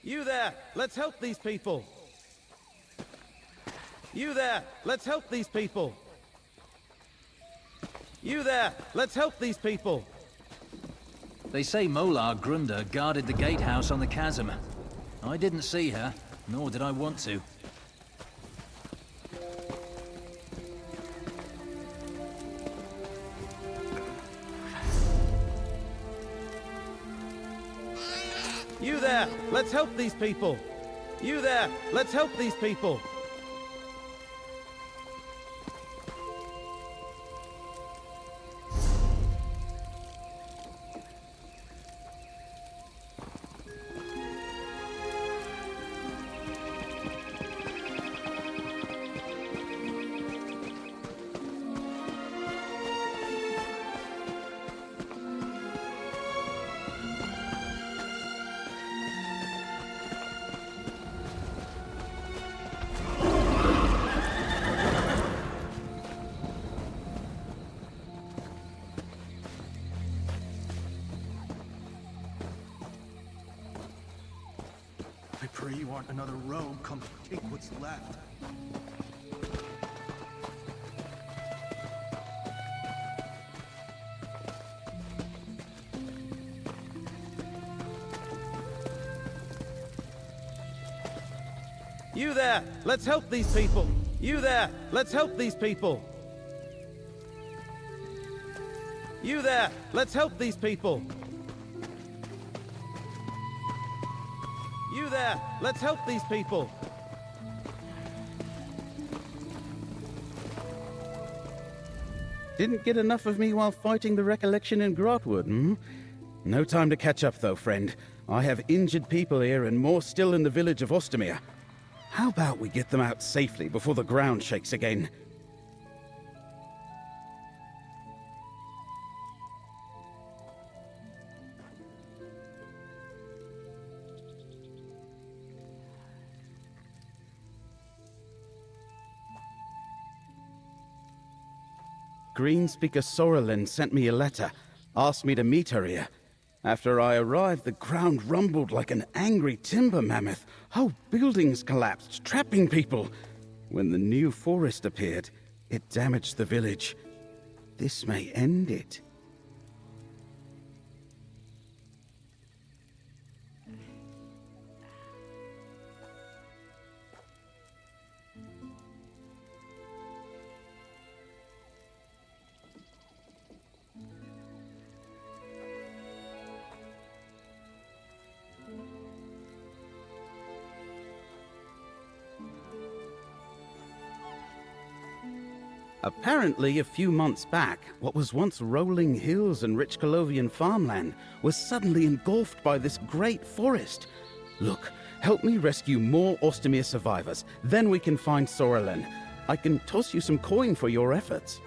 You there, let's help these people. You there, let's help these people. You there, let's help these people. They say Molar Grunda guarded the gatehouse on the chasm. I didn't see her, nor did I want to. You there, let's help these people. You there, let's help these people. I pray you aren't another rogue come to take what's left. You there, let's help these people. You there, let's help these people. You there, let's help these people. You there, let's help these people. Didn't get enough of me while fighting the recollection in Grotwood, hmm? No time to catch up though, friend. I have injured people here and more still in the village of Ostamir. How about we get them out safely before the ground shakes again? Greenspeaker Sorrelin sent me a letter, asked me to meet her here. After I arrived, the ground rumbled like an angry timber mammoth. Whole buildings collapsed, trapping people. When the new forest appeared, it damaged the village. This may end it. Apparently, a few months back, what was once rolling hills and rich Colovian farmland was suddenly engulfed by this great forest. Look, help me rescue more Ostamir survivors, then we can find Sorrelin. I can toss you some coin for your efforts.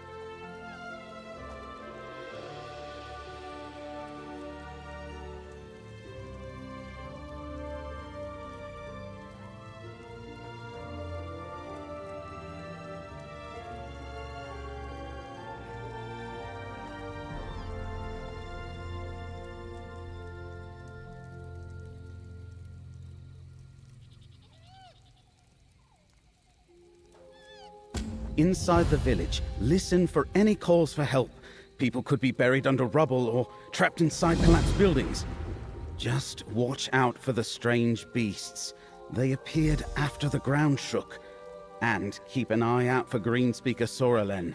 Inside the village, listen for any calls for help. People could be buried under rubble or trapped inside collapsed buildings. Just watch out for the strange beasts. They appeared after the ground shook. And keep an eye out for Greenspeaker Sorrelin.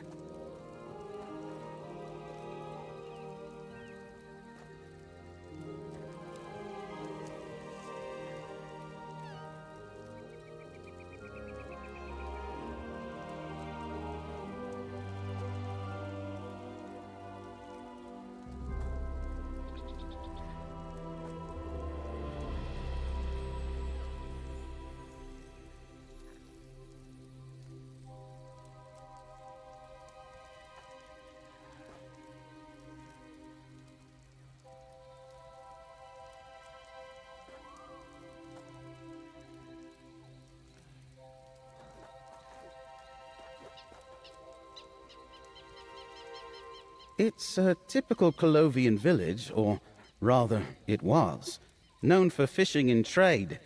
It's a typical Colovian village, or rather, it was, known for fishing and trade.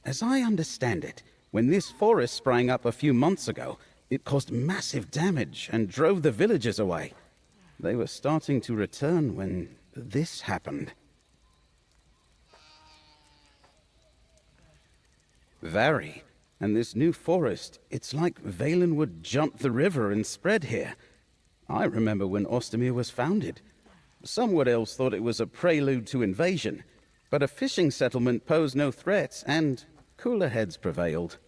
As I understand it, when this forest sprang up a few months ago, it caused massive damage and drove the villagers away. They were starting to return when this happened. Very. And this new forest, it's like Valenwood jumped the river and spread here. I remember when Ostermere was founded. Some Wood Elves thought it was a prelude to invasion, but a fishing settlement posed no threats, and cooler heads prevailed.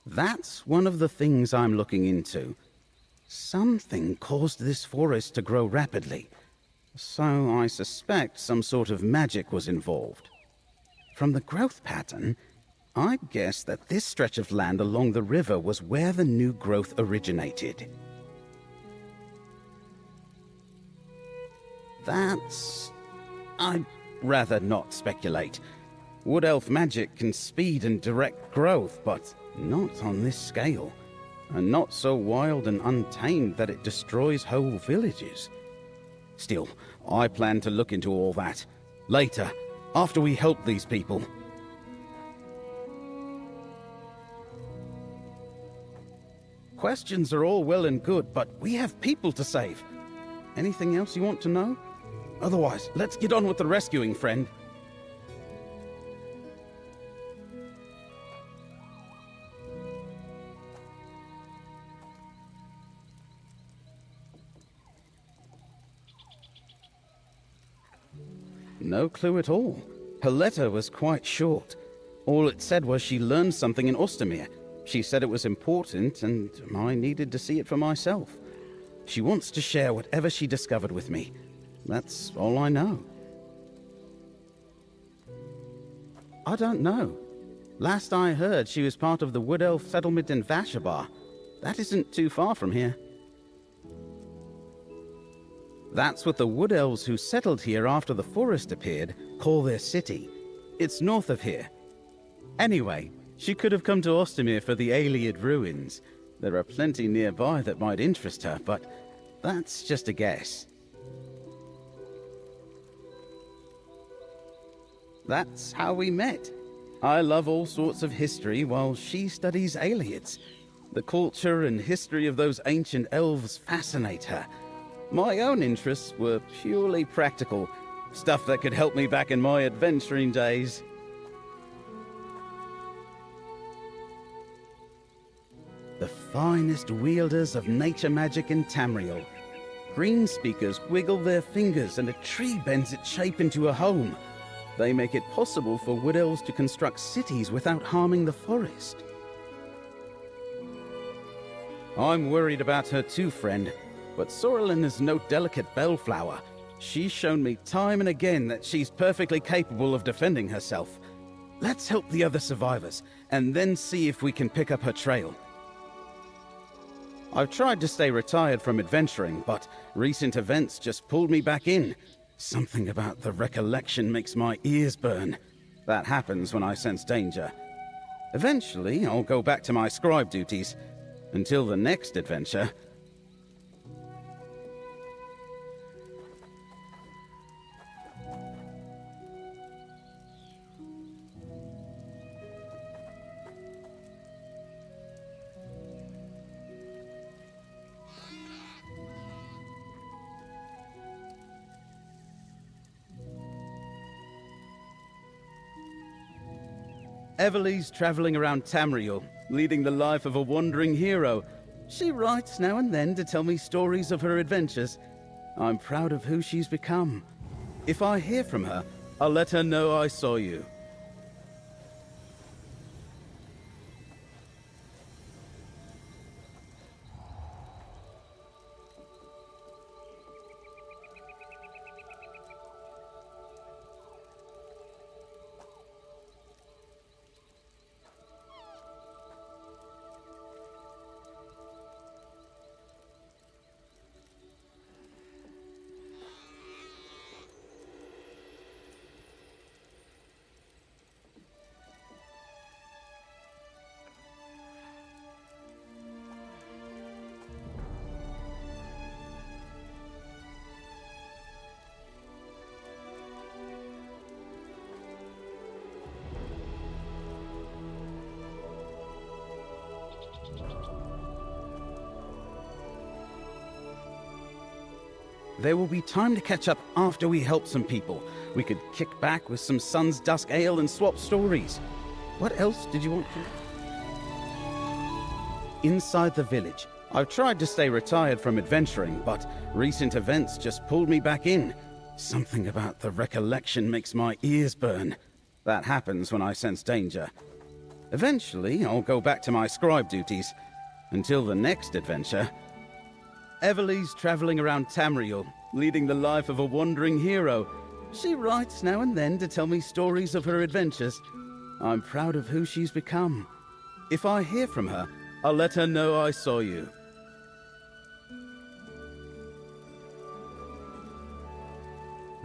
That's one of the things I'm looking into. Something caused this forest to grow rapidly, so I suspect some sort of magic was involved. From the growth pattern, I guess that this stretch of land along the river was where the new growth originated. I'd rather not speculate. Wood Elf magic can speed and direct growth, but not on this scale. And not so wild and untamed that it destroys whole villages. Still, I plan to look into all that. Later, after we help these people. Questions are all well and good, but we have people to save. Anything else you want to know? Otherwise, let's get on with the rescuing, friend. No clue at all. Her letter was quite short. All it said was she learned something in Ostermere. She said it was important, and I needed to see it for myself. She wants to share whatever she discovered with me. That's all I know. I don't know. Last I heard, she was part of the Wood Elf settlement in Vashabar. That isn't too far from here. That's what the Wood Elves who settled here after the forest appeared call their city. It's north of here. Anyway, she could have come to Ostermere for the Ayleid ruins. There are plenty nearby that might interest her, but that's just a guess. That's how we met. I love all sorts of history while she studies Ayleids. The culture and history of those ancient elves fascinate her. My own interests were purely practical, stuff that could help me back in my adventuring days. The finest wielders of nature magic in Tamriel. Green speakers wiggle their fingers and a tree bends its shape into a home. They make it possible for Wood Elves to construct cities without harming the forest. I'm worried about her too, friend. But Sorrelin is no delicate bellflower. She's shown me time and again that she's perfectly capable of defending herself. Let's help the other survivors, and then see if we can pick up her trail. I've tried to stay retired from adventuring, but recent events just pulled me back in. Something about the recollection makes my ears burn. That happens when I sense danger. Eventually, I'll go back to my scribe duties. Until the next adventure... Everly's traveling around Tamriel, leading the life of a wandering hero. She writes now and then to tell me stories of her adventures. I'm proud of who she's become. If I hear from her, I'll let her know I saw you. There will be time to catch up after we help some people. We could kick back with some Sun's Dusk ale and swap stories. What else did you want to... Inside the village. I've tried to stay retired from adventuring, but recent events just pulled me back in. Something about the recollection makes my ears burn. That happens when I sense danger. Eventually, I'll go back to my scribe duties. Until the next adventure... Everly's traveling around Tamriel, leading the life of a wandering hero. She writes now and then to tell me stories of her adventures. I'm proud of who she's become. If I hear from her, I'll let her know I saw you.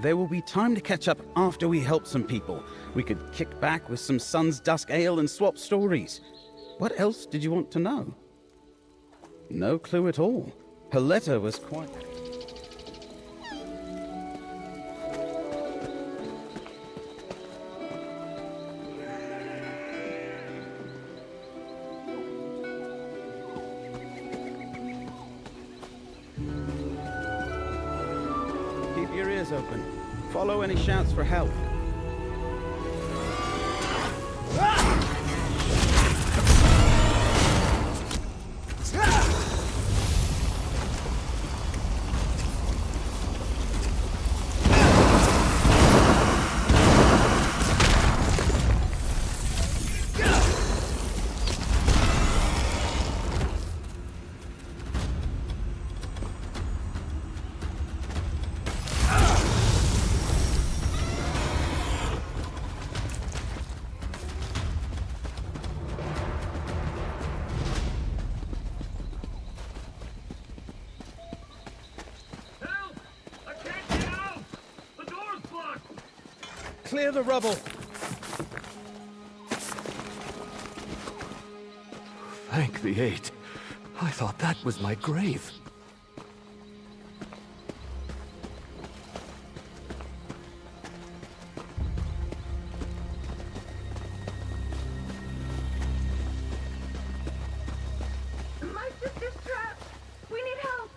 There will be time to catch up after we help some people. We could kick back with some Sun's Dusk ale and swap stories. What else did you want to know? No clue at all. Her letter was quite... Keep your ears open. Follow any shouts for help. Clear the rubble! Thank the eight. I thought that was my grave. My sister's trapped! We need help!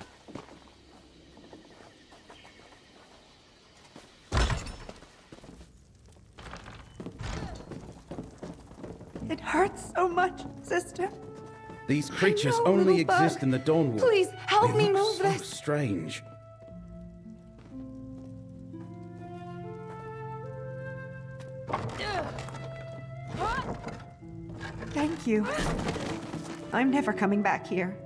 It hurts so much, sister. These creatures know, only little bug. exist in the Dawnwall. Please, help They me look move so this. strange. Thank you. I'm never coming back here.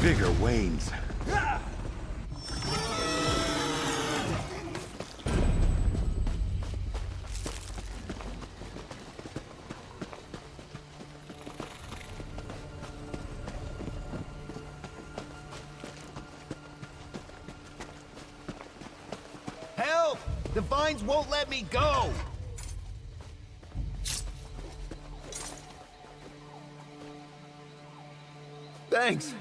Vigor wanes. Help! The vines won't let me go! Thanks.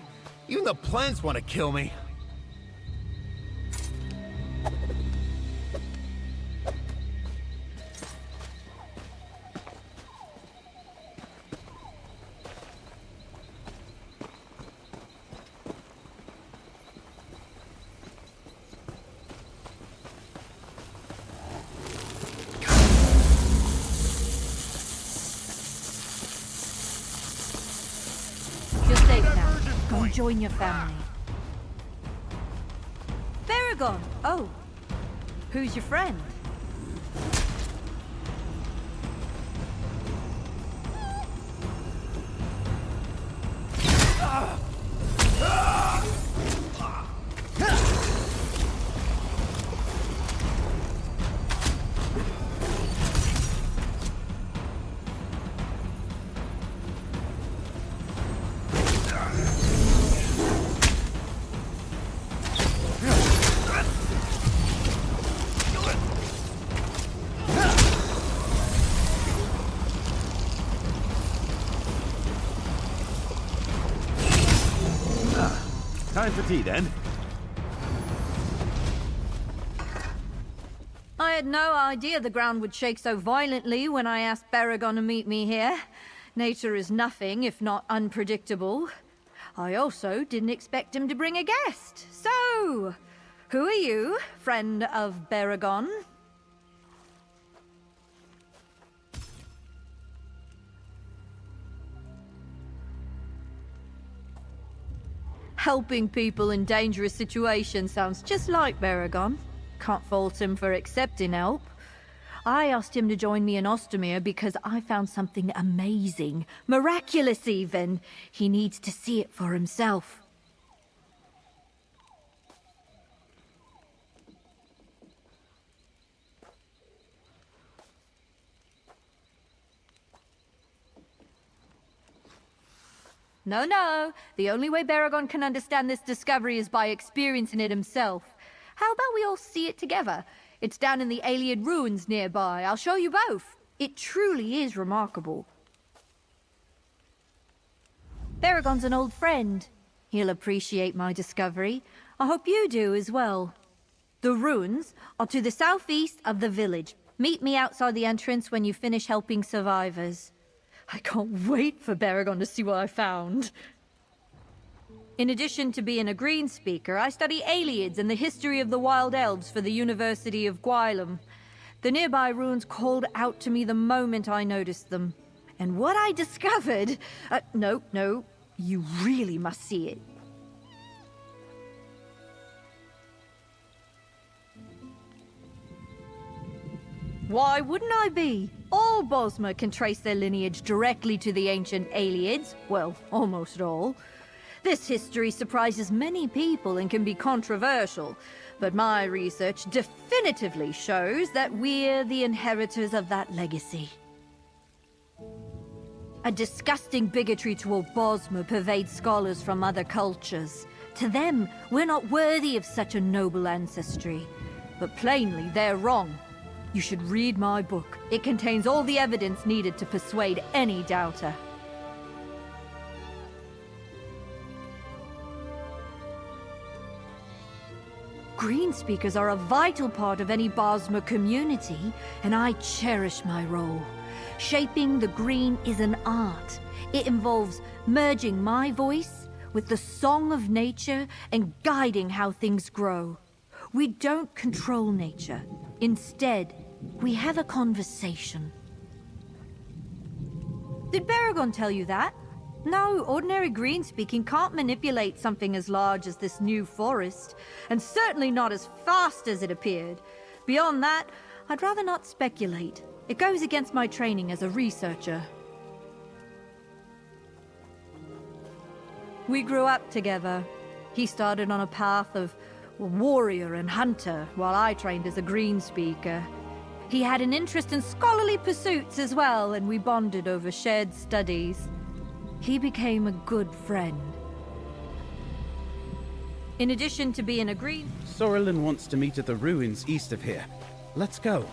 Even the plants want to kill me. Come join your family. Baragon! Oh. Who's your friend? Time for tea, then. I had no idea the ground would shake so violently when I asked Baragon to meet me here. Nature is nothing if not unpredictable. I also didn't expect him to bring a guest. So, who are you, friend of Baragon? Helping people in dangerous situations sounds just like Baragon. Can't fault him for accepting help. I asked him to join me in Ostermere because I found something amazing, miraculous even. He needs to see it for himself. No. The only way Baragon can understand this discovery is by experiencing it himself. How about we all see it together? It's down in the Iliad ruins nearby. I'll show you both. It truly is remarkable. Baragon's an old friend. He'll appreciate my discovery. I hope you do as well. The ruins are to the southeast of the village. Meet me outside the entrance when you finish helping survivors. I can't wait for Baragon to see what I found. In addition to being a green speaker, I study Iliads and the history of the wild elves for the University of Gwylem. The nearby ruins called out to me the moment I noticed them. And what I discovered... No, you really must see it. Why wouldn't I be? All Bosmer can trace their lineage directly to the ancient Iliads. Well, almost all. This history surprises many people and can be controversial, but my research definitively shows that we're the inheritors of that legacy. A disgusting bigotry toward Bosmer pervades scholars from other cultures. To them, we're not worthy of such a noble ancestry. But plainly, they're wrong. You should read my book. It contains all the evidence needed to persuade any doubter. Green speakers are a vital part of any Bosmer community, and I cherish my role. Shaping the green is an art. It involves merging my voice with the song of nature and guiding how things grow. We don't control nature. Instead, we have a conversation. Did Baragon tell you that? No, ordinary green speaking can't manipulate something as large as this new forest, and certainly not as fast as it appeared. Beyond that, I'd rather not speculate. It goes against my training as a researcher. We grew up together. He started on a path of warrior and hunter, while I trained as a green speaker. He had an interest in scholarly pursuits as well, and we bonded over shared studies. He became a good friend. In addition to being a green... Sorrelin wants to meet at the ruins east of here. Let's go.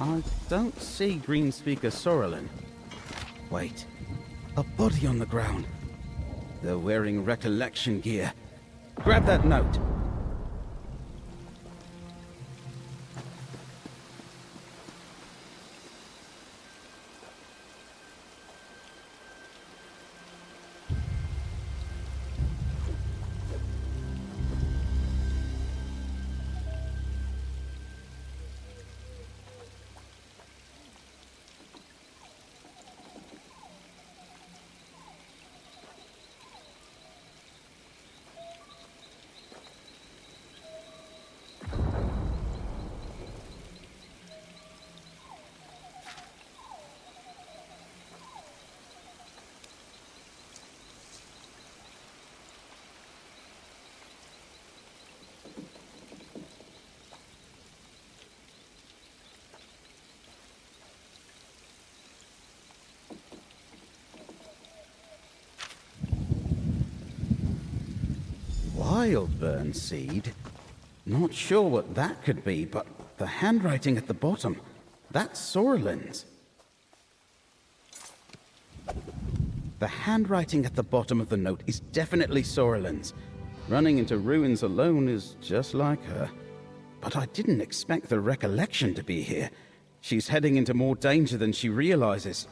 I don't see Greenspeaker Sorrelin. Wait, a body on the ground. They're wearing recollection gear. Grab that note. Wildburn seed? Not sure what that could be, but the handwriting at the bottom, that's Sorrelin's. The handwriting at the bottom of the note is definitely Sorrelin's. Running into ruins alone is just like her. But I didn't expect the recollection to be here. She's heading into more danger than she realizes.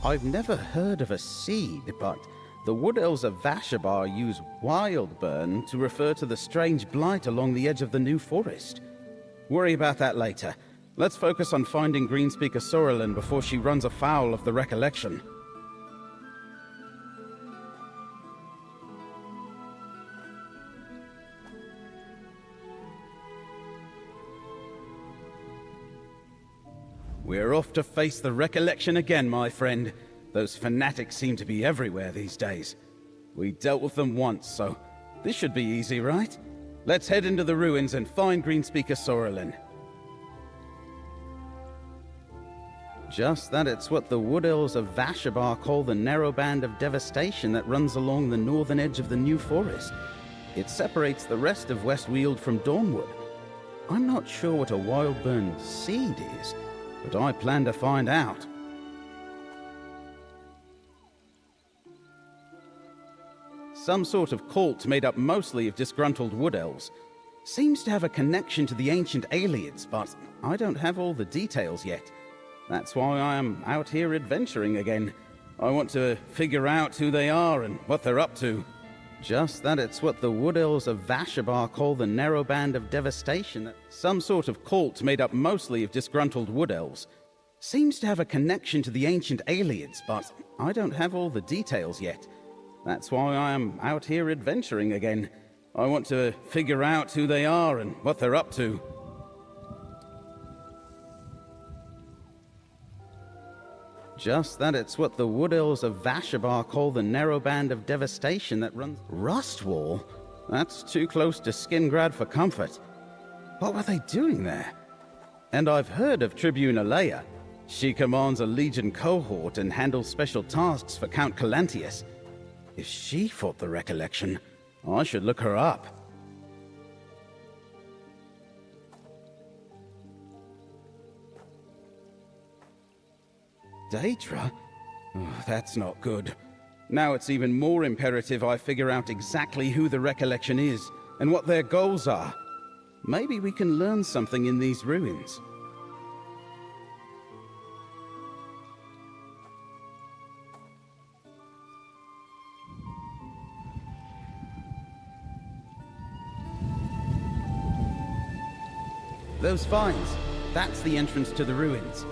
I've never heard of a seed, but the Wood Elves of Vashabar use Wildburn to refer to the strange blight along the edge of the New Forest. Worry about that later. Let's focus on finding Greenspeaker Sorrelin before she runs afoul of the recollection. We're off to face the recollection again, my friend. Those fanatics seem to be everywhere these days. We dealt with them once, so this should be easy, right? Let's head into the ruins and find Greenspeaker Sorrelin. Just that it's what the Wood Elves of Vashabar call the narrow band of devastation that runs along the northern edge of the New Forest. It separates the rest of Westweald from Dawnwood. I'm not sure what a Wildburn seed is, but I plan to find out. Some sort of cult made up mostly of disgruntled wood elves. Seems to have a connection to the ancient aliens, but I don't have all the details yet. That's why I am out here adventuring again. I want to figure out who they are and what they're up to. Just that it's what the Wood Elves of Vashabar call the narrow band of devastation. Some sort of cult made up mostly of disgruntled wood elves. Seems to have a connection to the ancient aliens, but I don't have all the details yet. That's why I am out here adventuring again. I want to figure out who they are and what they're up to. Just that it's what the Wood Elves of Vashabar call the narrow band of devastation that runs... Rustwall? That's too close to Skingrad for comfort. What were they doing there? And I've heard of Tribune Alea. She commands a Legion cohort and handles special tasks for Count Calantius. If she fought the recollection, I should look her up. Daedra? Oh, that's not good. Now it's even more imperative I figure out exactly who the recollection is and what their goals are. Maybe we can learn something in these ruins. Those vines, that's the entrance to the ruins.